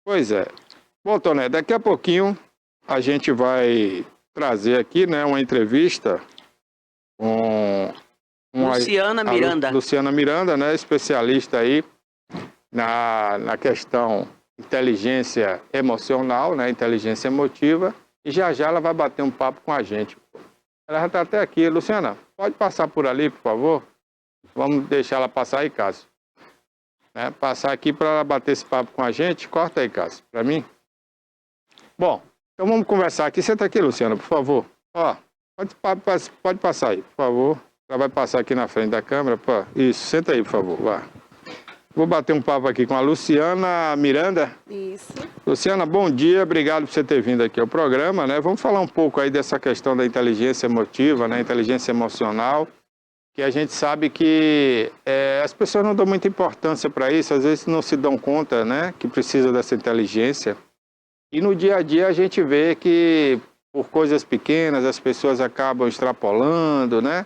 Pois é. Bom, Toné, daqui a pouquinho a gente vai trazer aqui, né, uma entrevista com Luciana Miranda. Luciana Miranda, né, especialista aí na questão inteligência emocional, né, inteligência emotiva, e já ela vai bater um papo com a gente. Ela já está até aqui. Luciana, pode passar por ali, por favor? Vamos deixar ela passar aí, Cássio. Né, passar aqui para ela bater esse papo com a gente. Corta aí, Cássio, para mim. Bom, então vamos conversar aqui. Senta aqui, Luciana, por favor. Ó, pode passar aí, por favor. Ela vai passar aqui na frente da câmera. Pô. Isso, senta aí, por favor. Vá. Vou bater um papo aqui com a Luciana Miranda. Isso. Luciana, bom dia. Obrigado por você ter vindo aqui ao programa, né? Vamos falar um pouco aí dessa questão da inteligência emotiva, né? Inteligência emocional, que a gente sabe que as pessoas não dão muita importância para isso, às vezes não se dão conta, né? Que precisa dessa inteligência. E no dia a dia a gente vê que por coisas pequenas as pessoas acabam extrapolando, né?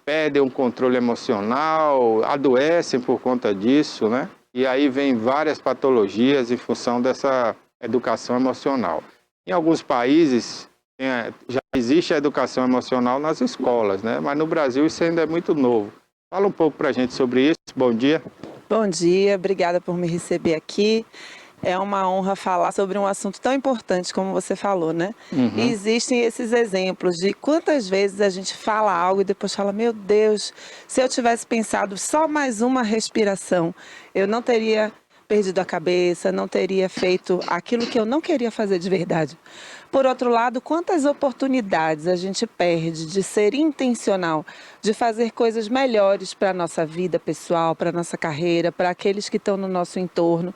Perdem um controle emocional, adoecem por conta disso, né? E aí vem várias patologias em função dessa educação emocional. Em alguns países já existe a educação emocional nas escolas, né? Mas no Brasil isso ainda é muito novo. Fala um pouco para a gente sobre isso. Bom dia. Bom dia, obrigada por me receber aqui. É uma honra falar sobre um assunto tão importante como você falou, né? Uhum. E existem esses exemplos de quantas vezes a gente fala algo e depois fala, meu Deus, se eu tivesse pensado só mais uma respiração, eu não teria perdido a cabeça, não teria feito aquilo que eu não queria fazer de verdade. Por outro lado, quantas oportunidades a gente perde de ser intencional, de fazer coisas melhores para a nossa vida pessoal, para a nossa carreira, para aqueles que estão no nosso entorno,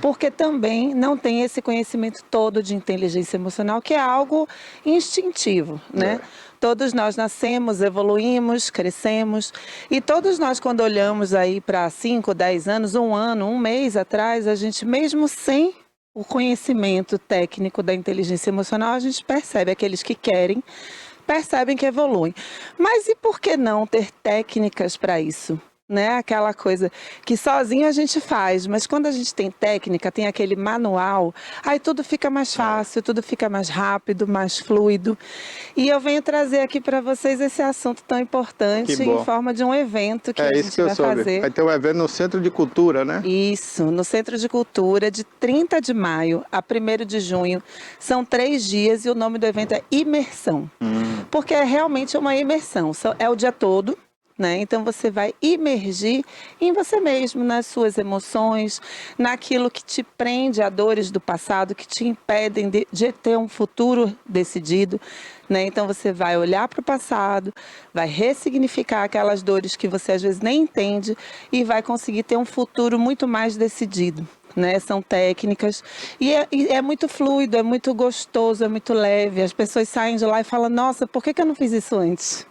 porque também não tem esse conhecimento todo de inteligência emocional, que é algo instintivo, né? Todos nós nascemos, evoluímos, crescemos, e todos nós, quando olhamos aí para 5, 10 anos, um ano, um mês atrás, a gente mesmo sem o conhecimento técnico da inteligência emocional, a gente percebe, aqueles que querem, percebem que evoluem. Mas e por que não ter técnicas para isso? Né? Aquela coisa que sozinho a gente faz, mas quando a gente tem técnica, tem aquele manual, aí tudo fica mais fácil, tudo fica mais rápido, mais fluido. E eu venho trazer aqui para vocês esse assunto tão importante em forma de um evento que a gente vai fazer. Vai ter um evento no Centro de Cultura, né? Isso, no Centro de Cultura, de 30 de maio a 1º de junho. São 3 dias e o nome do evento é Imersão. Porque é realmente uma imersão, é o dia todo. Né? Então você vai imergir em você mesmo, nas suas emoções, naquilo que te prende a dores do passado, que te impedem de ter um futuro decidido. Né? Então você vai olhar para o passado, vai ressignificar aquelas dores que você às vezes nem entende e vai conseguir ter um futuro muito mais decidido. Né? São técnicas e é muito fluido, é muito gostoso, é muito leve. As pessoas saem de lá e falam, nossa, por que eu não fiz isso antes?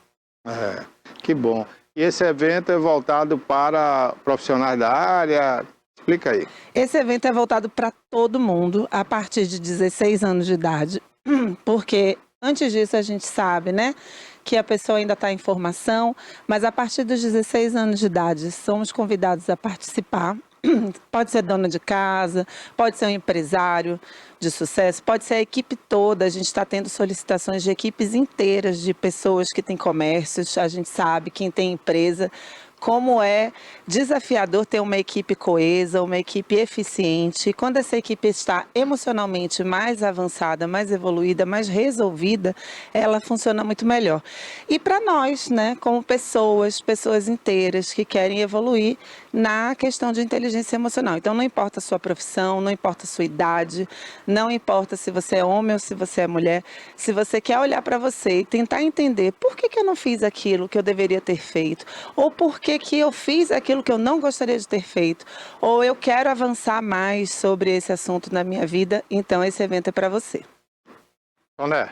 Que bom. E esse evento é voltado para profissionais da área? Explica aí. Esse evento é voltado para todo mundo, a partir de 16 anos de idade, porque antes disso a gente sabe, né, que a pessoa ainda está em formação, mas a partir dos 16 anos de idade somos convidados a participar. Pode ser dona de casa, pode ser um empresário de sucesso, pode ser a equipe toda. A gente está tendo solicitações de equipes inteiras de pessoas que têm comércios. A gente sabe, quem tem empresa, como é desafiador ter uma equipe coesa, uma equipe eficiente. Quando essa equipe está emocionalmente mais avançada, mais evoluída, mais resolvida, ela funciona muito melhor. E para nós, né, como pessoas inteiras que querem evoluir na questão de inteligência emocional. Então não importa a sua profissão, não importa a sua idade, não importa se você é homem ou se você é mulher, se você quer olhar para você e tentar entender por que eu não fiz aquilo que eu deveria ter feito, ou por que eu fiz aquilo que eu não gostaria de ter feito, ou eu quero avançar mais sobre esse assunto na minha vida, então esse evento é para você. Toné.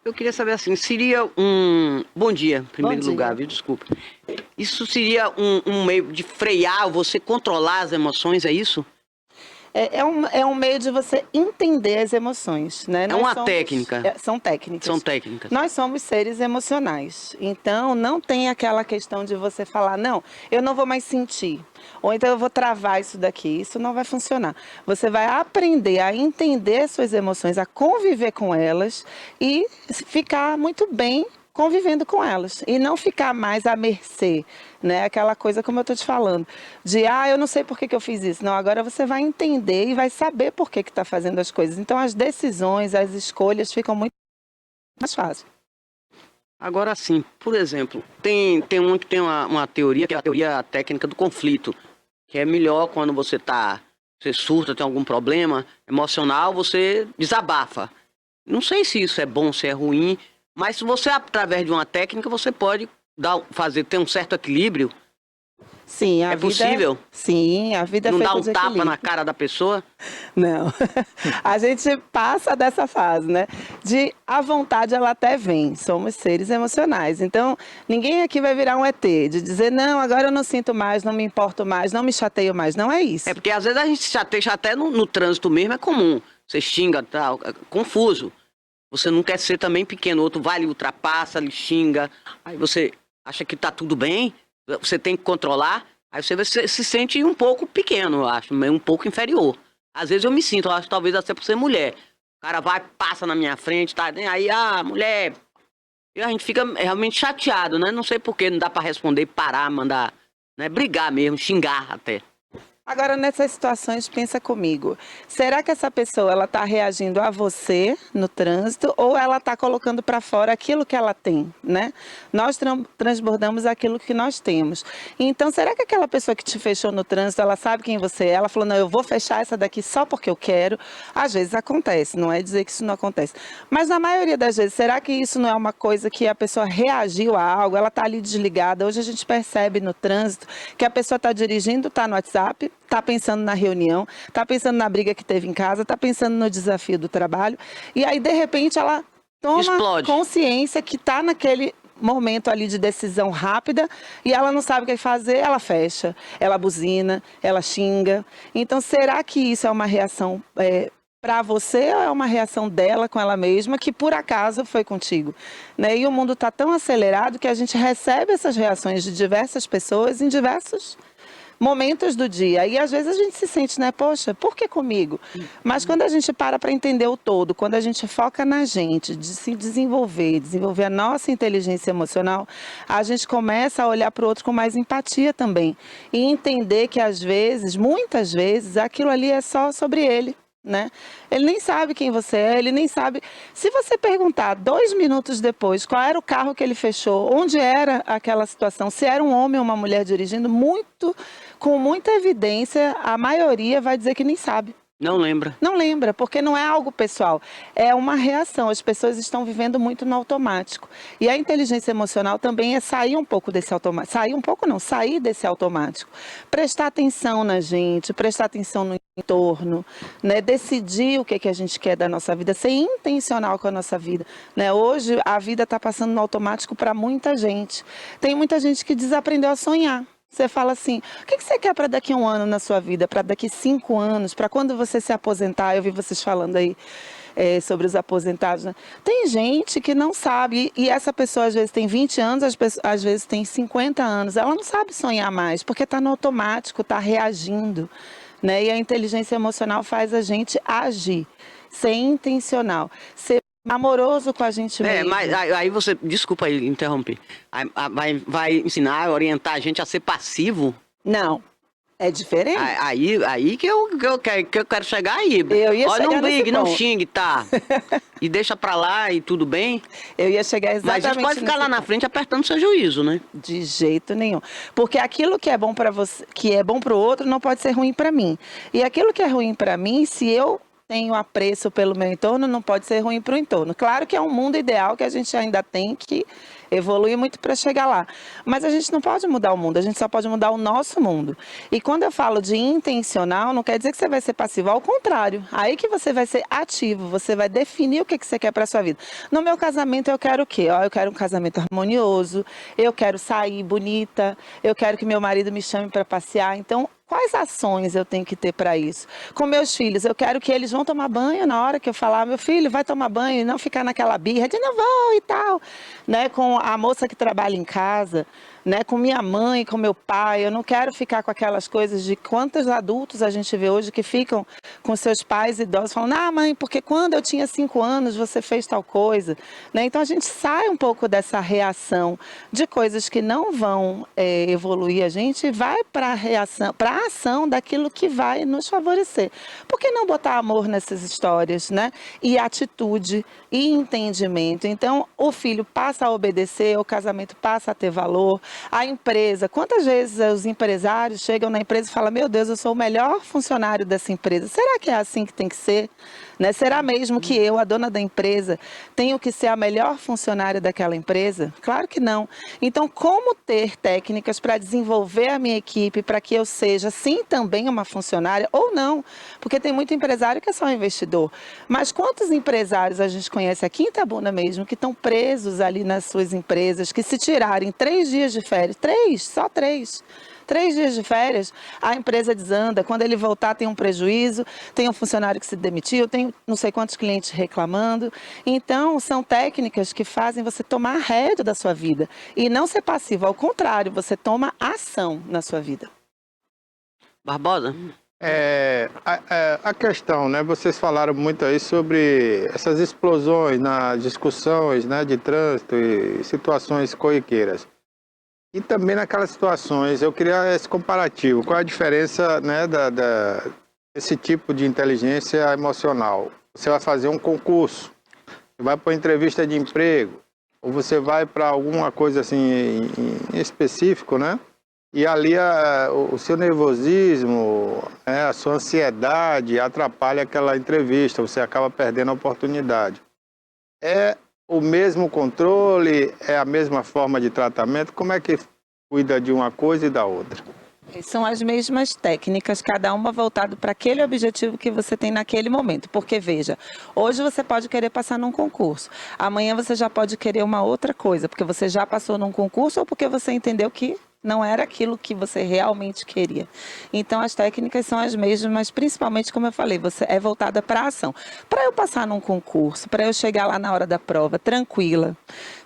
Eu queria saber assim, seria um... Bom dia, em primeiro lugar, viu? Desculpa. Isso seria um meio de frear, você controlar as emoções, é isso? É um meio de você entender as emoções, né? É uma técnica. São técnicas. São técnicas. Nós somos seres emocionais. Então, não tem aquela questão de você falar, não, eu não vou mais sentir. Ou então eu vou travar isso daqui. Isso não vai funcionar. Você vai aprender a entender suas emoções, a conviver com elas e ficar muito bem convivendo com elas e não ficar mais à mercê, né? Aquela coisa como eu estou te falando, de eu não sei por que eu fiz isso. Não, agora você vai entender e vai saber por que está fazendo as coisas. Então as decisões, as escolhas ficam muito mais fáceis. Agora sim, por exemplo, tem uma teoria, que é a teoria técnica do conflito, que é melhor quando você surta, tem algum problema emocional, você desabafa. Não sei se isso é bom, se é ruim, mas se você, através de uma técnica, você pode ter um certo equilíbrio. Sim, a é vida, possível? Sim, a vida é não feita dá um de tapa equilíbrio. na cara da pessoa? Não. A gente passa dessa fase, né? A vontade, ela até vem. Somos seres emocionais. Então, ninguém aqui vai virar um ET, de dizer, não, agora eu não sinto mais, não me importo mais, não me chateio mais. Não é isso. É porque às vezes a gente se chateia até no trânsito mesmo, é comum. Você xinga, tal, é confuso. Você não quer ser também pequeno, o outro vai, lhe ultrapassa, lhe xinga. Aí você acha que tá tudo bem, você tem que controlar. Aí você se sente um pouco pequeno, eu acho, um pouco inferior. Às vezes eu me sinto, eu acho, talvez até por ser mulher. O cara vai, passa na minha frente, tá? Aí, mulher... E a gente fica realmente chateado, né? Não sei por que não dá pra responder, parar, mandar, né? Brigar mesmo, xingar até. Agora, nessas situações, pensa comigo. Será que essa pessoa ela está reagindo a você no trânsito ou ela está colocando para fora aquilo que ela tem, né? Nós transbordamos aquilo que nós temos. Então, será que aquela pessoa que te fechou no trânsito, ela sabe quem você é? Ela falou, não, eu vou fechar essa daqui só porque eu quero. Às vezes acontece, não é dizer que isso não acontece. Mas na maioria das vezes, será que isso não é uma coisa que a pessoa reagiu a algo? Ela está ali desligada. Hoje a gente percebe no trânsito que a pessoa está dirigindo, está no WhatsApp, está pensando na reunião, está pensando na briga que teve em casa, está pensando no desafio do trabalho. E aí, de repente, ela toma Explode. consciência que está naquele momento ali de decisão rápida e ela não sabe o que fazer, ela fecha, ela buzina, ela xinga. Então, será que isso é uma reação para você ou é uma reação dela com ela mesma que por acaso foi contigo? Né? E o mundo está tão acelerado que a gente recebe essas reações de diversas pessoas em diversos momentos do dia. E às vezes a gente se sente, né? Poxa, por que comigo? Mas quando a gente para entender o todo, quando a gente foca na gente, de se desenvolver a nossa inteligência emocional, a gente começa a olhar para o outro com mais empatia também. E entender que às vezes, muitas vezes, aquilo ali é só sobre ele. Né? Ele nem sabe quem você é, ele nem sabe. Se você perguntar 2 minutos depois qual era o carro que ele fechou, onde era aquela situação, se era um homem ou uma mulher dirigindo, com muita evidência, a maioria vai dizer que nem sabe. Não lembra. Não lembra, porque não é algo pessoal, é uma reação. As pessoas estão vivendo muito no automático. E a inteligência emocional também é sair um pouco desse automático. Sair um pouco não, sair desse automático. Prestar atenção na gente, prestar atenção no entorno, né? Decidir o que a gente quer da nossa vida, ser intencional com a nossa vida. Né? Hoje a vida está passando no automático para muita gente. Tem muita gente que desaprendeu a sonhar. Você fala assim, o que você quer para daqui a 1 ano na sua vida, para daqui 5 anos, para quando você se aposentar? Eu vi vocês falando aí sobre os aposentados. Né? Tem gente que não sabe, e essa pessoa às vezes tem 20 anos, às vezes tem 50 anos, ela não sabe sonhar mais, porque está no automático, está reagindo. Né? E a inteligência emocional faz a gente agir, ser intencional, ser amoroso com a gente mesmo. Mas aí você, desculpa aí interromper, vai ensinar, orientar a gente a ser passivo? Não, é diferente. Aí que eu quero chegar aí. Eu ia Olha, chegar não brigue, nesse não ponto. xingue, tá? E deixa pra lá e tudo bem. Eu ia chegar exatamente. Mas a gente pode ficar lá na frente apertando seu juízo, né? De jeito nenhum. Porque aquilo que é bom para você, que é bom para o outro, não pode ser ruim para mim. E aquilo que é ruim para mim, se eu tenho apreço pelo meu entorno, não pode ser ruim para o entorno. Claro que é um mundo ideal que a gente ainda tem que evoluir muito para chegar lá. Mas a gente não pode mudar o mundo, a gente só pode mudar o nosso mundo. E quando eu falo de intencional, não quer dizer que você vai ser passivo, ao contrário. Aí que você vai ser ativo, você vai definir o que você quer para a sua vida. No meu casamento eu quero o quê? Eu quero um casamento harmonioso, eu quero sair bonita, eu quero que meu marido me chame para passear. Então, quais ações eu tenho que ter para isso? Com meus filhos, eu quero que eles vão tomar banho na hora que eu falar, meu filho, vai tomar banho, e não ficar naquela birra de não vou e tal. Né? Com a moça que trabalha em casa, né? Com minha mãe, com meu pai, eu não quero ficar com aquelas coisas de quantos adultos a gente vê hoje que ficam com seus pais idosos falando, ah, mãe, porque quando eu tinha 5 anos você fez tal coisa. Né? Então a gente sai um pouco dessa reação de coisas que não vão evoluir a gente e vai para a reação, para a ação daquilo que vai nos favorecer. Por que não botar amor nessas histórias, né? E atitude e entendimento. Então o filho passa a obedecer, o casamento passa a ter valor. A empresa, quantas vezes os empresários chegam na empresa e falam, meu Deus, eu sou o melhor funcionário dessa empresa. Será que é assim que tem que ser? Né? Será mesmo que eu, a dona da empresa, tenho que ser a melhor funcionária daquela empresa? Claro que não. Então, como ter técnicas para desenvolver a minha equipe, para que eu seja, sim, também uma funcionária, ou não? Porque tem muito empresário que é só investidor. Mas quantos empresários a gente conhece aqui em Itabuna mesmo, que estão presos ali nas suas empresas, que se tirarem 3 dias de férias, 3, só 3 dias de férias, a empresa desanda. Quando ele voltar, tem um prejuízo, tem um funcionário que se demitiu, tem não sei quantos clientes reclamando. Então, são técnicas que fazem você tomar a rédea da sua vida e não ser passivo. Ao contrário, você toma ação na sua vida. Barbosa? A questão, né? Vocês falaram muito aí sobre essas explosões nas discussões, né, de trânsito e situações corriqueiras. E também naquelas situações, eu queria esse comparativo. Qual a diferença, né, desse tipo de inteligência emocional? Você vai fazer um concurso, você vai para uma entrevista de emprego, ou você vai para alguma coisa assim em específico, né? E ali o seu nervosismo, né, a sua ansiedade atrapalha aquela entrevista, você acaba perdendo a oportunidade. É o mesmo controle, é a mesma forma de tratamento? Como é que cuida de uma coisa e da outra? São as mesmas técnicas, cada uma voltada para aquele objetivo que você tem naquele momento. Porque, veja, hoje você pode querer passar num concurso, amanhã você já pode querer uma outra coisa, porque você já passou num concurso ou porque você entendeu que não era aquilo que você realmente queria. Então, as técnicas são as mesmas, mas principalmente, como eu falei, você é voltada para a ação. Para eu passar num concurso, para eu chegar lá na hora da prova, tranquila,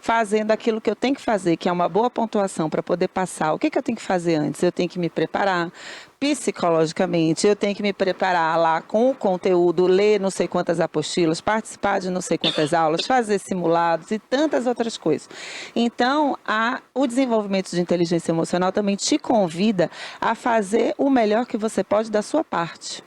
fazendo aquilo que eu tenho que fazer, que é uma boa pontuação para poder passar, o que eu tenho que fazer antes? Eu tenho que me preparar psicologicamente, eu tenho que me preparar lá com o conteúdo, ler não sei quantas apostilas, participar de não sei quantas aulas, fazer simulados e tantas outras coisas. Então, o desenvolvimento de inteligência emocional também te convida a fazer o melhor que você pode da sua parte.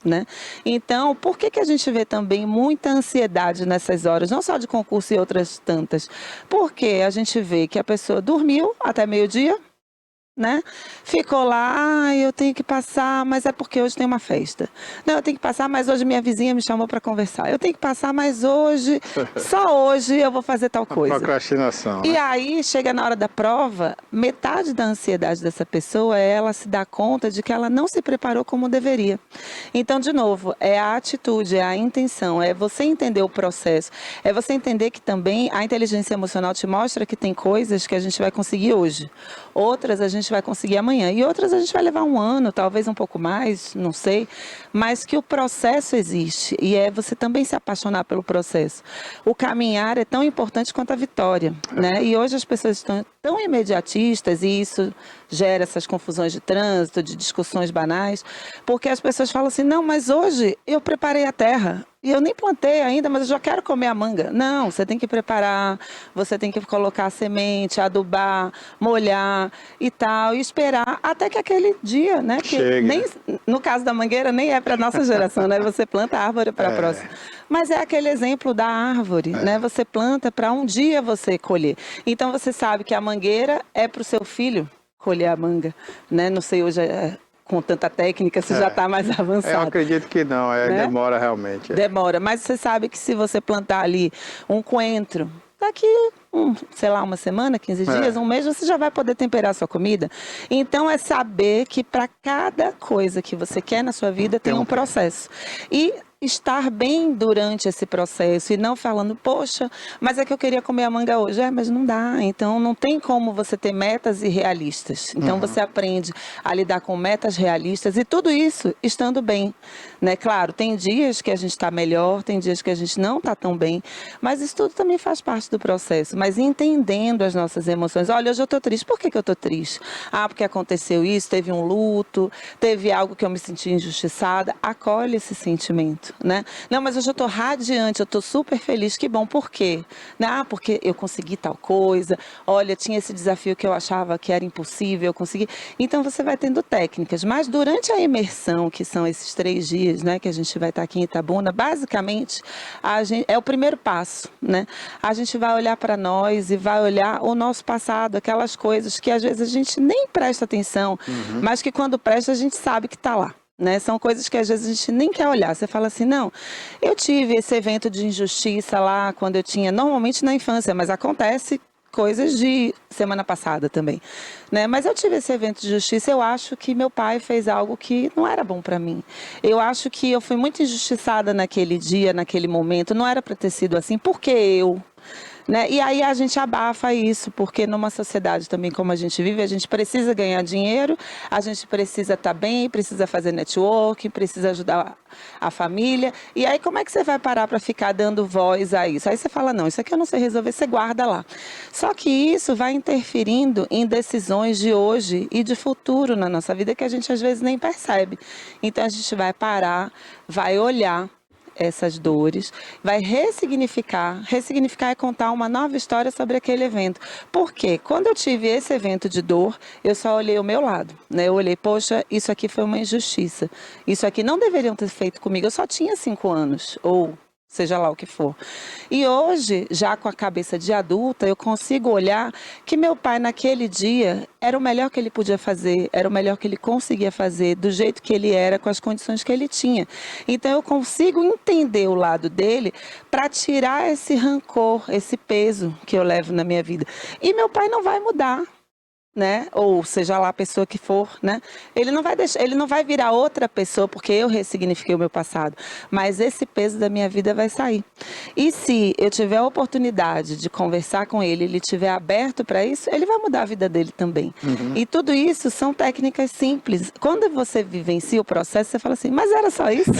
Né? Então, por que a gente vê também muita ansiedade nessas horas, não só de concurso e outras tantas? Porque a gente vê que a pessoa dormiu até meio-dia, né? Ficou lá, eu tenho que passar, mas é porque hoje tem uma festa. Não, eu tenho que passar, mas hoje minha vizinha me chamou para conversar. Eu tenho que passar, mas hoje, só hoje eu vou fazer tal coisa. Procrastinação. E né? aí, chega na hora da prova, metade da ansiedade dessa pessoa é ela se dar conta de que ela não se preparou como deveria. Então, de novo, é a atitude, é a intenção, é você entender o processo, é você entender que também a inteligência emocional te mostra que tem coisas que a gente vai conseguir hoje, outras a gente vai conseguir amanhã e outras a gente vai levar 1 ano, talvez um pouco mais, não sei, mas que o processo existe e é você também se apaixonar pelo processo. O caminhar é tão importante quanto a vitória, né? E hoje as pessoas estão tão imediatistas e isso gera essas confusões de trânsito, de discussões banais, porque as pessoas falam assim, não, mas hoje eu preparei a terra. E eu nem plantei ainda, mas eu já quero comer a manga. Não, você tem que preparar, você tem que colocar a semente, adubar, molhar e tal, e esperar até que aquele dia, né? Que nem, no caso da mangueira, nem é para a nossa geração, né? Você planta a árvore para a próxima. Mas é aquele exemplo da árvore, né? Você planta para um dia você colher. Então você sabe que a mangueira é para o seu filho colher a manga, né? Não sei hoje... com tanta técnica, você já está mais avançado. Eu acredito que não, né? Demora realmente. Demora, mas você sabe que se você plantar ali um coentro, daqui, sei lá, uma semana, 15 dias, um mês, você já vai poder temperar a sua comida. Então, é saber que para cada coisa que você quer na sua vida tem um processo. E estar bem durante esse processo e não falando, poxa, mas é que eu queria comer a manga hoje. Mas não dá. Então, não tem como você ter metas irrealistas. Então, você aprende a lidar com metas realistas e tudo isso estando bem. Né? Claro, tem dias que a gente está melhor, tem dias que a gente não está tão bem, mas isso tudo também faz parte do processo. Mas entendendo as nossas emoções. Olha, hoje eu estou triste. Por que eu estou triste? Porque aconteceu isso, teve um luto, teve algo que eu me senti injustiçada. Acolhe esse sentimento. Né? Não, mas hoje eu estou radiante, eu estou super feliz, que bom, por quê? Porque eu consegui tal coisa, olha, tinha esse desafio que eu achava que era impossível, eu consegui. Então você vai tendo técnicas, mas durante a imersão, que são esses 3 dias, né, que a gente vai estar aqui em Itabuna, basicamente é o primeiro passo, né? A gente vai olhar para nós e vai olhar o nosso passado, aquelas coisas que às vezes a gente nem presta atenção, mas que quando presta a gente sabe que está lá. Né? São coisas que às vezes a gente nem quer olhar. Você fala assim, não, eu tive esse evento de injustiça lá quando eu tinha, normalmente na infância, mas acontece coisas de semana passada também, né? Mas eu tive esse evento de justiça, eu acho que meu pai fez algo que não era bom para mim. Eu acho que eu fui muito injustiçada naquele dia, naquele momento, não era para ter sido assim, porque eu... Né? E aí a gente abafa isso, porque numa sociedade também como a gente vive, a gente precisa ganhar dinheiro, a gente precisa estar bem, precisa fazer networking, precisa ajudar a família. E aí como é que você vai parar para ficar dando voz a isso? Aí você fala, não, isso aqui eu não sei resolver, você guarda lá. Só que isso vai interferindo em decisões de hoje e de futuro na nossa vida que a gente às vezes nem percebe. Então a gente vai parar, vai olhar essas dores, vai ressignificar. Ressignificar é contar uma nova história sobre aquele evento. Porque quando eu tive esse evento de dor, eu só olhei o meu lado, né? Eu olhei, poxa, isso aqui foi uma injustiça. Isso aqui não deveriam ter feito comigo. Eu só tinha 5 anos, ou seja lá o que for. E hoje, já com a cabeça de adulta, eu consigo olhar que meu pai naquele dia era o melhor que ele podia fazer, era o melhor que ele conseguia fazer, do jeito que ele era, com as condições que ele tinha. Então eu consigo entender o lado dele para tirar esse rancor, esse peso que eu levo na minha vida. E meu pai não vai mudar. Né? Ou seja lá a pessoa que for, né? Ele não vai virar outra pessoa porque eu ressignifiquei o meu passado, mas esse peso da minha vida vai sair. E se eu tiver a oportunidade de conversar com ele, ele estiver aberto para isso, ele vai mudar a vida dele também. E tudo isso são técnicas simples. Quando você vivencia o processo, você fala assim, mas era só isso?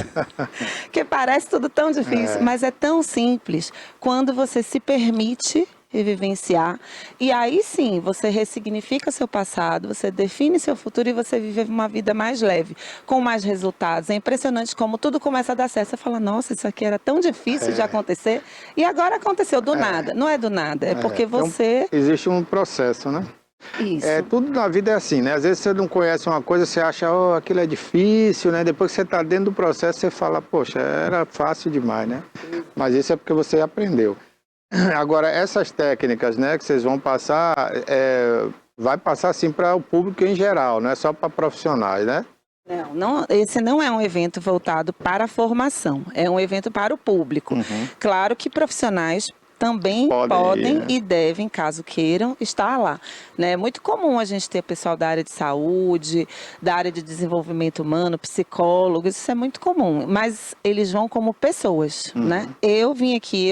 Que parece tudo tão difícil, mas é tão simples. Quando você se permite vivenciar, e aí sim, você ressignifica seu passado, você define seu futuro e você vive uma vida mais leve, com mais resultados. É impressionante como tudo começa a dar certo. Você fala, nossa, isso aqui era tão difícil de acontecer, e agora aconteceu do nada. Não é do nada, é porque você... Então, existe um processo, né? Isso. Tudo na vida é assim, né? Às vezes você não conhece uma coisa, você acha, oh, aquilo é difícil, né? Depois que você está dentro do processo, você fala, poxa, era fácil demais, né? Mas isso é porque você aprendeu. Agora, essas técnicas, né, que vocês vão passar, vai passar assim para o público em geral, não é só para profissionais, né? Não, esse não é um evento voltado para a formação, é um evento para o público. Claro que profissionais também podem né? E devem, caso queiram, estar lá. Né? É muito comum a gente ter pessoal da área de saúde, da área de desenvolvimento humano, psicólogos, isso é muito comum, mas eles vão como pessoas. Né? Eu,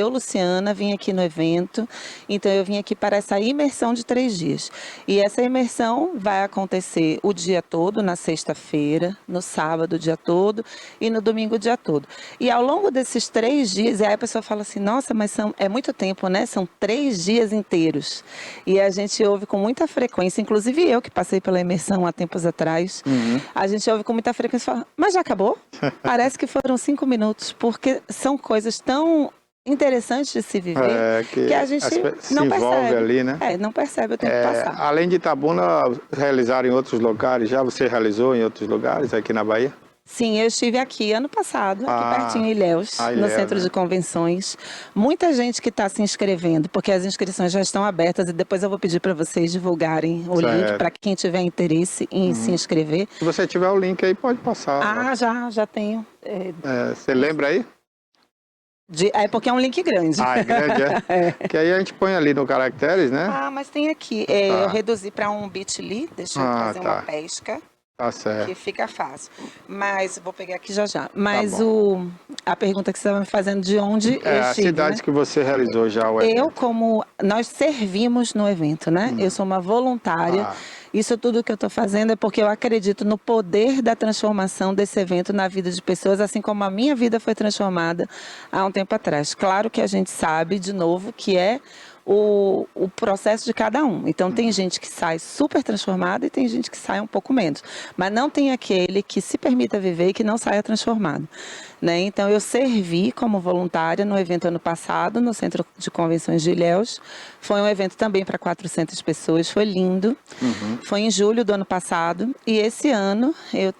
Luciana, vim aqui no evento, então eu vim aqui para essa imersão de 3 dias. E essa imersão vai acontecer o dia todo, na sexta-feira, no sábado o dia todo e no domingo o dia todo. E ao longo desses 3 dias, aí a pessoa fala assim, nossa, mas é muito tempo, né? São 3 dias inteiros. E a gente ouve com muita frequência, inclusive eu que passei pela imersão há tempos atrás, a gente ouve com muita frequência e fala, mas já acabou? Parece que foram 5 minutos, porque são coisas tão interessantes de se viver que a gente não percebe. Ali, né? Não percebe o tempo passar. Além de Itabuna, realizar em outros lugares, já você realizou em outros lugares aqui na Bahia? Sim, eu estive aqui ano passado, aqui pertinho em Ilhéus, no centro de convenções. Muita gente que está se inscrevendo, porque as inscrições já estão abertas e depois eu vou pedir para vocês divulgarem o link para quem tiver interesse em se inscrever. Se você tiver o link aí, pode passar. Já tenho. Você lembra aí? É porque é um link grande. Ah, é grande, é? Que aí a gente põe ali no caracteres, né? Ah, mas tem aqui. Tá. Eu reduzi para um bit.ly, deixa eu fazer tá. uma pesca, Tá certo. que fica fácil. Mas, vou pegar aqui já. Mas bom. a pergunta que você estava me fazendo de onde eu As estive, cidades né? que você realizou já o evento. Nós servimos no evento, né? Eu sou uma voluntária. Ah. Isso tudo que eu estou fazendo é porque eu acredito no poder da transformação desse evento na vida de pessoas, assim como a minha vida foi transformada há um tempo atrás. Claro que a gente sabe, de novo, que é o processo de cada um. Então, tem gente que sai super transformada e tem gente que sai um pouco menos. Mas não tem aquele que se permita viver e que não saia transformado, né? Então, eu servi como voluntária no evento ano passado, no Centro de Convenções de Ilhéus. Foi um evento também para 400 pessoas, foi lindo. Foi em julho do ano passado. E esse ano, eu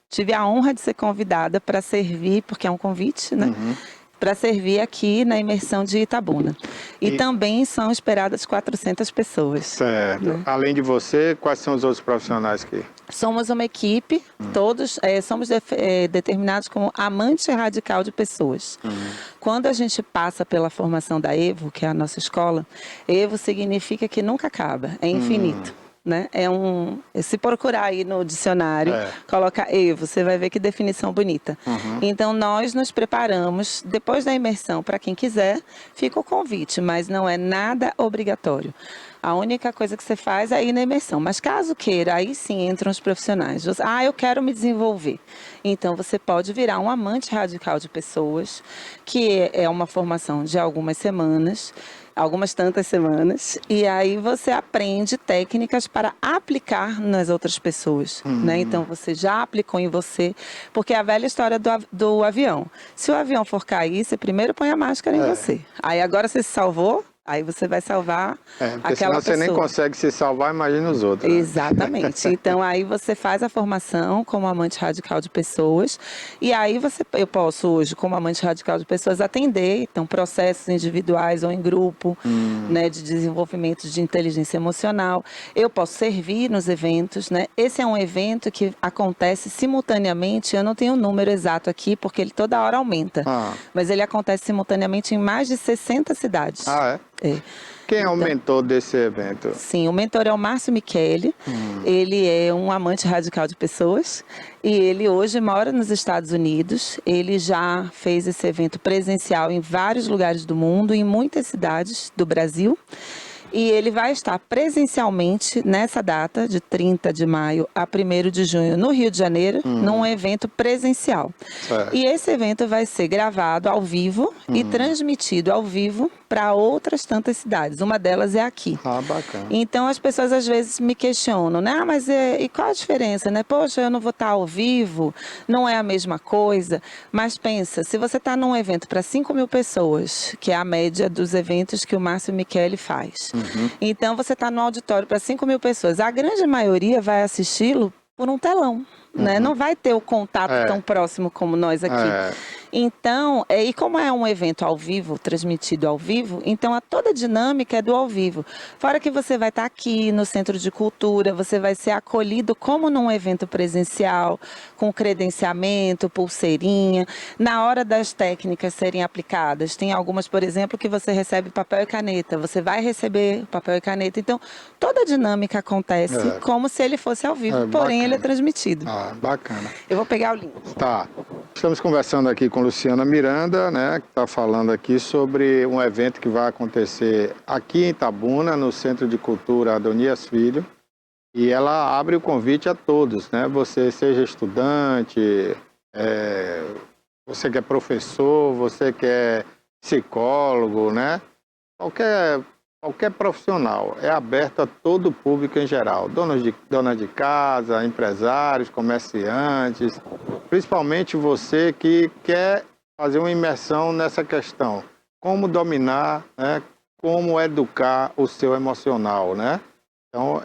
tive a honra de ser convidada para servir, porque é um convite, né? Para servir aqui na imersão de Itabuna. E também são esperadas 400 pessoas. Certo. Né? Além de você, quais são os outros profissionais que... Somos uma equipe, todos somos determinados como amante radical de pessoas. Quando a gente passa pela formação da EVO, que é a nossa escola, EVO significa que nunca acaba, é infinito. Né? Se procurar aí no dicionário, coloca EVO, você vai ver que definição bonita. Então, nós nos preparamos, depois da imersão, para quem quiser, fica o convite, mas não é nada obrigatório. A única coisa que você faz é ir na imersão. Mas caso queira, aí sim entram os profissionais. Eu quero me desenvolver. Então, você pode virar um amante radical de pessoas, que é uma formação de algumas semanas, algumas tantas semanas, e aí você aprende técnicas para aplicar nas outras pessoas, né? Então, você já aplicou em você, porque é a velha história do avião. Se o avião for cair, você primeiro põe a máscara em você. Aí agora você se salvou, aí você vai salvar porque aquela senão pessoa. você nem consegue se salvar, imagina os outros. Né? Exatamente. Então, aí você faz a formação como amante radical de pessoas. E aí eu posso hoje, como amante radical de pessoas, atender então, processos individuais ou em grupo, né, de desenvolvimento de inteligência emocional. Eu posso servir nos eventos. Né? Esse é um evento que acontece simultaneamente, eu não tenho o número exato aqui, porque ele toda hora aumenta. Mas ele acontece simultaneamente em mais de 60 cidades. Ah, é? É. Quem é o mentor desse evento? Sim, o mentor é o Márcio Michele. Ele é um amante radical de pessoas e ele hoje mora nos Estados Unidos. Ele já fez esse evento presencial em vários lugares do mundo, em muitas cidades do Brasil. E ele vai estar presencialmente nessa data, de 30 de maio a 1º de junho, no Rio de Janeiro, num evento presencial. Certo. E esse evento vai ser gravado ao vivo e transmitido ao vivo para outras tantas cidades. Uma delas é aqui. Ah, bacana. Então, as pessoas às vezes me questionam, né? Mas e qual a diferença, né? Poxa, eu não vou estar ao vivo, não é a mesma coisa. Mas pensa, se você está num evento para 5.000 pessoas, que é a média dos eventos que o Márcio Michele faz. Então, você está no auditório para 5.000 pessoas. A grande maioria vai assisti-lo por um telão. Né? Não vai ter o contato tão próximo como nós aqui. Então, e como é um evento ao vivo, transmitido ao vivo, então toda a dinâmica é do ao vivo. Fora que você vai estar aqui no Centro de Cultura, você vai ser acolhido como num evento presencial, com credenciamento, pulseirinha. Na hora das técnicas serem aplicadas, tem algumas, por exemplo, que você recebe papel e caneta, você vai receber papel e caneta. Então, toda a dinâmica acontece como se ele fosse ao vivo, porém ele é transmitido. Ah, bacana. Eu vou pegar o link. Tá. Estamos conversando aqui com Luciana Miranda, né, que está falando aqui sobre um evento que vai acontecer aqui em Itabuna, no Centro de Cultura Adonias Filho. E ela abre o convite a todos, né? Você seja estudante, você que é professor, você que é psicólogo, né? Qualquer profissional, é aberto a todo o público em geral, donas de casa, empresários, comerciantes, principalmente você que quer fazer uma imersão nessa questão, como dominar, né, como educar o seu emocional, né? Então,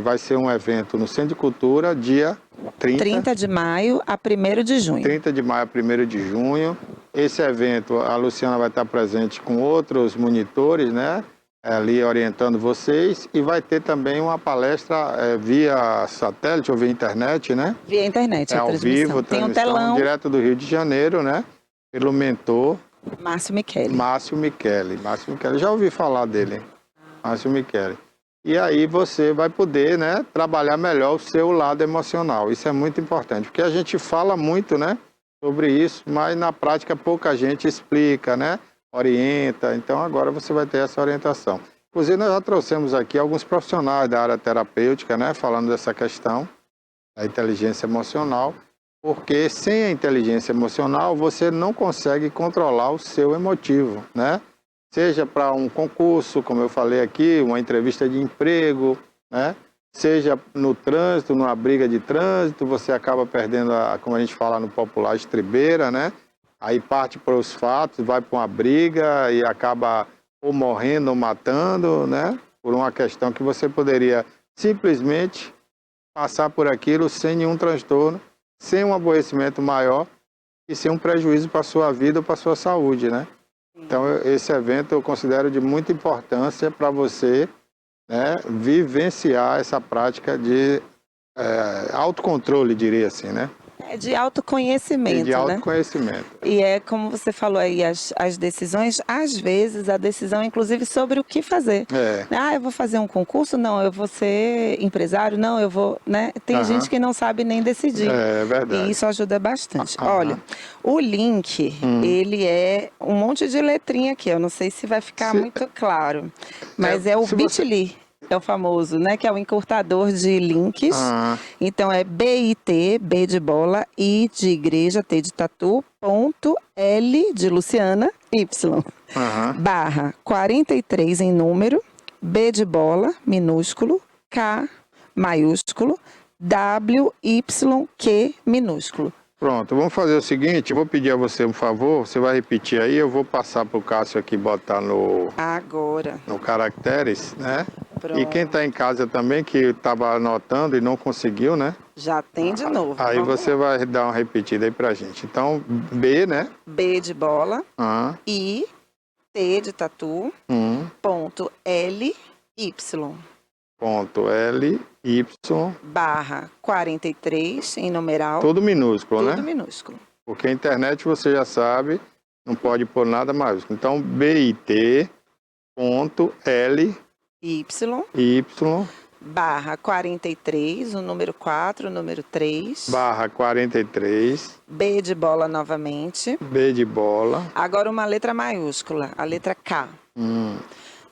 vai ser um evento no Centro de Cultura, dia 30 de maio a 1º de junho. 30 de maio a 1º de junho. Esse evento, a Luciana vai estar presente com outros monitores, né? Ali orientando vocês, e vai ter também uma palestra via satélite ou via internet, né? Via internet, a ao transmissão. vivo, tem um transmissão telão direto do Rio de Janeiro, né? Pelo mentor, Márcio Michele. Márcio Michele. Já ouvi falar dele. Márcio Michele. E aí você vai poder, né, trabalhar melhor o seu lado emocional. Isso é muito importante, porque a gente fala muito, né, sobre isso, mas na prática pouca gente explica, né, orienta. Então agora você vai ter essa orientação. Inclusive nós já trouxemos aqui alguns profissionais da área terapêutica, né, falando dessa questão da inteligência emocional, porque sem a inteligência emocional você não consegue controlar o seu emotivo, né? Seja para um concurso, como eu falei aqui, uma entrevista de emprego, né? Seja no trânsito, numa briga de trânsito, você acaba perdendo, como a gente fala no popular, estribeira, né? Aí parte para os fatos, vai para uma briga e acaba ou morrendo ou matando, né? Por uma questão que você poderia simplesmente passar por aquilo sem nenhum transtorno, sem um aborrecimento maior e sem um prejuízo para a sua vida ou para a sua saúde, né? Então, esse evento eu considero de muita importância para você, né, vivenciar essa prática de autocontrole, diria assim, né? É de autoconhecimento, De autoconhecimento. né? E é como você falou aí, as decisões, às vezes a decisão, inclusive, sobre o que fazer. Ah, eu vou fazer um concurso? Não, eu vou ser empresário? Não, eu vou, né? Tem gente que não sabe nem decidir. É verdade. E isso ajuda bastante. Olha, o link, ele é um monte de letrinha aqui. Eu não sei se vai ficar muito claro, mas é o Bit.ly. É o famoso, né? Que é o encurtador de links. Então é BIT, B de bola, I de igreja, T de tatu, ponto, L de Luciana, Y. Barra 43 em número, B de bola, minúsculo, K maiúsculo, W, Y, Q minúsculo. Pronto, vamos fazer o seguinte, eu vou pedir a você um favor, você vai repetir aí, eu vou passar para o Cássio aqui botar no caracteres, né? Pronto. E quem está em casa também, que estava anotando e não conseguiu, né? Já tem de novo. Aí você vai dar uma repetida aí pra gente. Então, B, né? B de bola, I, T de tatu, ponto L, Y. Ponto L, Y. Barra 43 em numeral. Tudo minúsculo, né? Tudo minúsculo. Porque a internet, você já sabe, não pode pôr nada maiúsculo. Então, BIT, ponto L, Y. Barra 43, o número 4, o número 3. Barra 43. B de bola novamente. B de bola. Agora uma letra maiúscula, a letra K.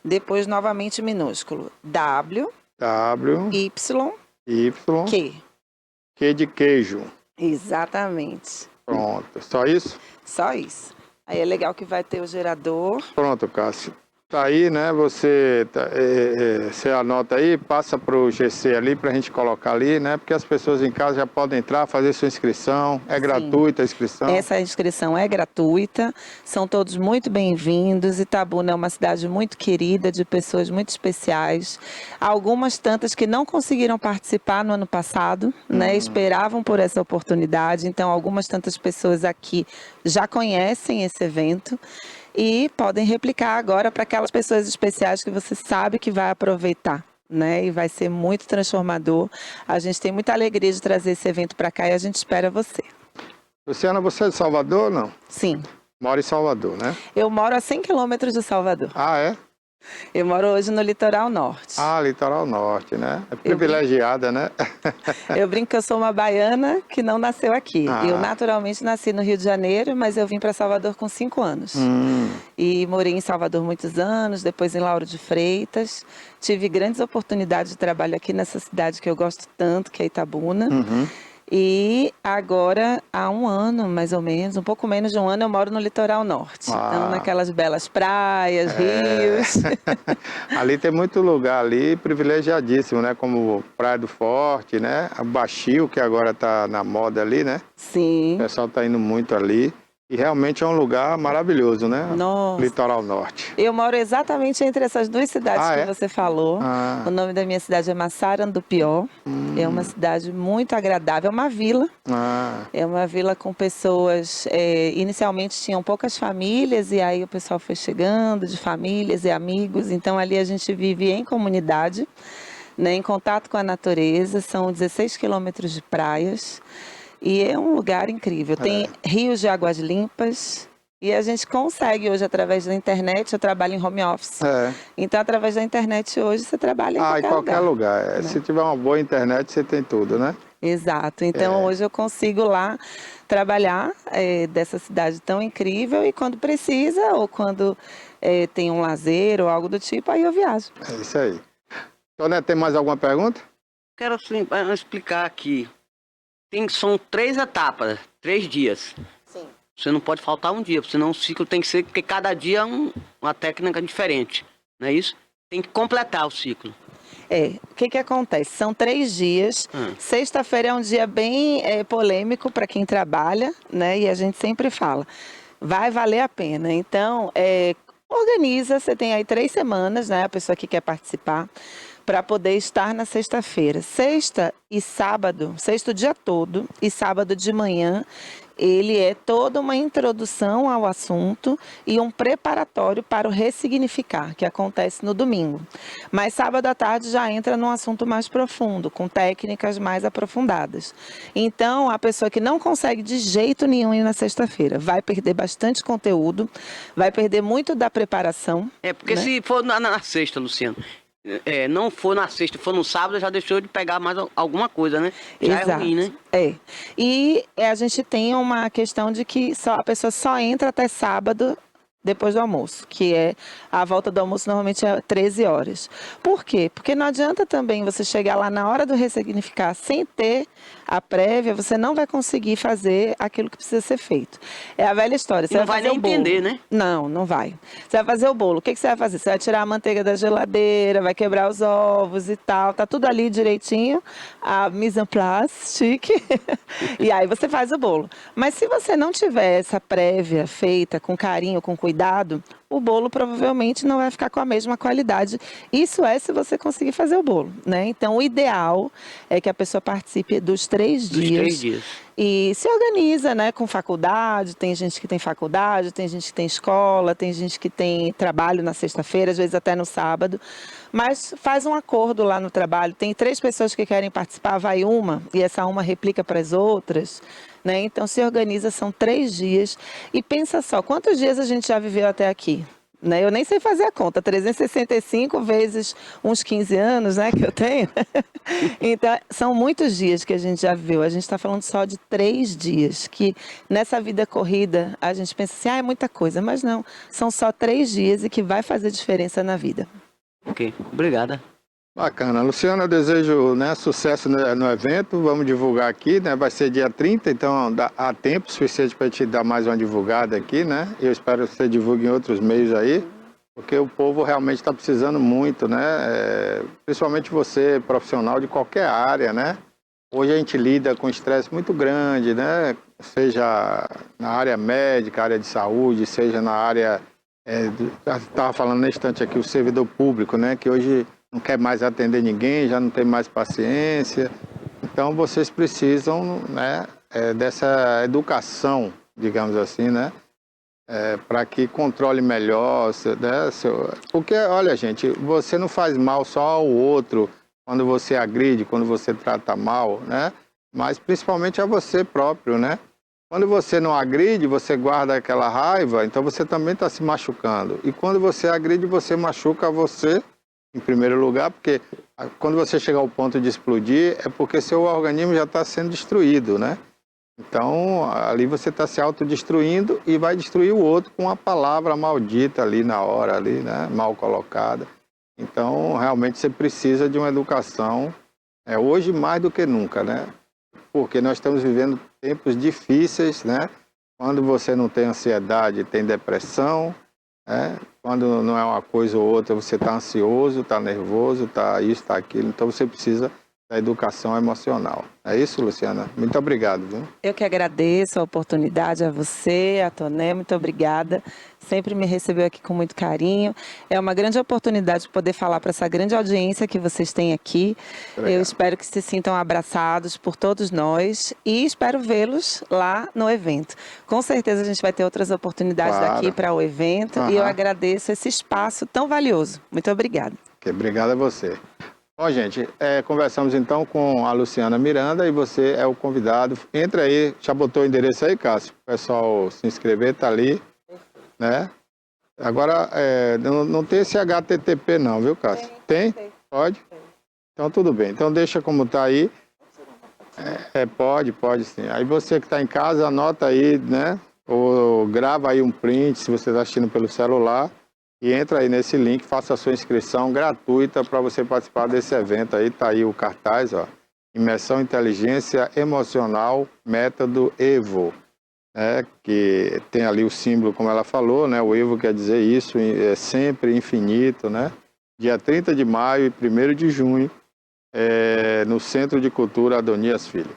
Depois novamente minúsculo. W. Y. Q. Q de queijo. Exatamente. Pronto. Só isso? Só isso. Aí é legal que vai ter o gerador. Pronto, Cássio. Tá aí, né? Você anota aí, passa para o GC ali para a gente colocar ali, né? Porque as pessoas em casa já podem entrar, fazer sua inscrição. É gratuita a inscrição? Essa inscrição é gratuita. São todos muito bem-vindos. Itabuna é uma cidade muito querida, de pessoas muito especiais. Algumas tantas que não conseguiram participar no ano passado, né? Esperavam por essa oportunidade. Então, algumas tantas pessoas aqui já conhecem esse evento. E podem replicar agora para aquelas pessoas especiais que você sabe que vai aproveitar, né? E vai ser muito transformador. A gente tem muita alegria de trazer esse evento para cá e a gente espera você. Luciana, você é de Salvador ou não? Sim. Mora em Salvador, né? Eu moro a 100 quilômetros de Salvador. Ah, é? Eu moro hoje no Litoral Norte. Ah, Litoral Norte, né? É privilegiada, né? Eu brinco que eu sou uma baiana que não nasceu aqui. Eu naturalmente nasci no Rio de Janeiro, mas eu vim para Salvador com 5 anos. E morei em Salvador muitos anos, depois em Lauro de Freitas. Tive grandes oportunidades de trabalho aqui nessa cidade que eu gosto tanto, que é Itabuna. E agora, há um ano, mais ou menos, um pouco menos de um ano, eu moro no Litoral Norte. Então, naquelas belas praias, rios. Ali tem muito lugar ali, privilegiadíssimo, né? Como Praia do Forte, né? O Baixio, que agora tá na moda ali, né? Sim. O pessoal tá indo muito ali. E realmente é um lugar maravilhoso, né? Nossa. Litoral Norte. Eu moro exatamente entre essas duas cidades que você falou. O nome da minha cidade é Massarandupió. É uma cidade muito agradável, é uma vila. É uma vila com pessoas... inicialmente tinham poucas famílias e aí o pessoal foi chegando de famílias e amigos. Então ali a gente vive em comunidade, né, em contato com a natureza. São 16 quilômetros de praias. E é um lugar incrível. Tem rios de águas limpas, E a gente consegue hoje, através da internet, eu trabalho em home office. Então, através da internet hoje, você trabalha em qualquer lugar. Né? Se tiver uma boa internet, você tem tudo, né? Exato. Então, hoje eu consigo lá trabalhar dessa cidade tão incrível e quando precisa ou quando tem um lazer ou algo do tipo, aí eu viajo. É isso aí. Tonete, tem mais alguma pergunta? Quero assim, explicar aqui. São 3 etapas, 3 dias. Sim. Você não pode faltar um dia, senão o ciclo tem que ser, porque cada dia é uma técnica diferente, não é isso? Tem que completar o ciclo. O que acontece? São 3 dias. Sexta-feira é um dia bem polêmico para quem trabalha, né? E a gente sempre fala, vai valer a pena. Então, organiza, você tem aí 3 semanas, né? A pessoa que quer participar, para poder estar na sexta-feira. Sexta e sábado, sexta o dia todo e sábado de manhã, ele é toda uma introdução ao assunto e um preparatório para o ressignificar, que acontece no domingo. Mas sábado à tarde já entra num assunto mais profundo, com técnicas mais aprofundadas. Então, a pessoa que não consegue de jeito nenhum ir na sexta-feira vai perder bastante conteúdo, vai perder muito da preparação. Porque né? Se for na sexta, Luciano, não for na sexta, for no sábado, já deixou de pegar mais alguma coisa, né? Já Exato. é ruim, né? E a gente tem uma questão de que a pessoa só entra até sábado depois do almoço, que a volta do almoço normalmente é 13 horas. Por quê? Porque não adianta também você chegar lá na hora do ressignificar sem ter a prévia, você não vai conseguir fazer aquilo que precisa ser feito. É a velha história. Você não vai nem entender, né? Não vai. Você vai fazer o bolo. O que você vai fazer? Você vai tirar a manteiga da geladeira, vai quebrar os ovos e tal. Tá tudo ali direitinho. A mise en place, chique. E aí você faz o bolo. Mas se você não tiver essa prévia feita com carinho, com cuidado, o bolo provavelmente não vai ficar com a mesma qualidade. Isso se você conseguir fazer o bolo, né? Então, o ideal é que a pessoa participe dos 3 dias. E se organiza, né, com faculdade. Tem gente que tem faculdade, tem gente que tem escola, tem gente que tem trabalho na sexta-feira, às vezes até no sábado. Mas faz um acordo lá no trabalho. Tem 3 pessoas que querem participar, vai uma, e essa uma replica para as outras. Né? Então, se organiza, são 3 dias. E pensa só, quantos dias a gente já viveu até aqui? Né? Eu nem sei fazer a conta, 365 vezes uns 15 anos, né, que eu tenho. Então, são muitos dias que a gente já viveu. A gente está falando só de 3 dias, que nessa vida corrida a gente pensa assim, é muita coisa, mas não. São só 3 dias e que vai fazer diferença na vida. Ok, obrigada. Bacana. Luciana, eu desejo, né, sucesso no evento. Vamos divulgar aqui, né? Vai ser dia 30, então há tempo suficiente para te dar mais uma divulgada aqui, né? Eu espero que você divulgue em outros meios aí, porque o povo realmente está precisando muito, né? Principalmente você, profissional de qualquer área, né? Hoje a gente lida com estresse muito grande, né? Seja na área médica, área de saúde, seja na área... estava falando na instante aqui, o servidor público, né? Que hoje não quer mais atender ninguém, já não tem mais paciência. Então, vocês precisam, né, dessa educação, digamos assim, né? Para que controle melhor, né? Porque, olha, gente, você não faz mal só ao outro quando você agride, quando você trata mal, né? Mas principalmente a você próprio, né? Quando você não agride, você guarda aquela raiva, então você também está se machucando. E quando você agride, você machuca você, em primeiro lugar, porque quando você chegar ao ponto de explodir, é porque seu organismo já está sendo destruído, né? Então, ali você está se autodestruindo e vai destruir o outro com uma palavra maldita ali na hora, ali, né? Mal colocada. Então, realmente você precisa de uma educação, hoje mais do que nunca, né? Porque nós estamos vivendo tempos difíceis, né? Quando você não tem ansiedade, tem depressão, né? Quando não é uma coisa ou outra, você está ansioso, está nervoso, está isso, está aquilo. Então, você precisa da educação emocional. É isso, Luciana? Muito obrigado, viu? Eu que agradeço a oportunidade, a você, a Toné, muito obrigada. Sempre me recebeu aqui com muito carinho. É uma grande oportunidade de poder falar para essa grande audiência que vocês têm aqui. Obrigado. Eu espero que se sintam abraçados por todos nós e espero vê-los lá no evento. Com certeza a gente vai ter outras oportunidades daqui para o evento e eu agradeço esse espaço tão valioso. Muito obrigada. Obrigado a você. Bom, gente, conversamos então com a Luciana Miranda e você é o convidado. Entra aí, já botou o endereço aí, Cássio? O pessoal se inscrever, tá ali. né? Agora, não tem esse HTTP não, viu, Cássio? Tem? Pode? Então, tudo bem. Então, deixa como está aí. Pode sim. Aí você que está em casa, anota aí, né? Ou grava aí um print, se você está assistindo pelo celular. E entra aí nesse link, faça a sua inscrição gratuita para você participar desse evento aí. Tá aí o cartaz, ó. Imersão Inteligência Emocional, Método EVO. Que tem ali o símbolo, como ela falou, né? O EVO quer dizer isso, é sempre infinito, né? Dia 30 de maio e 1º de junho, no Centro de Cultura Adonias Filho.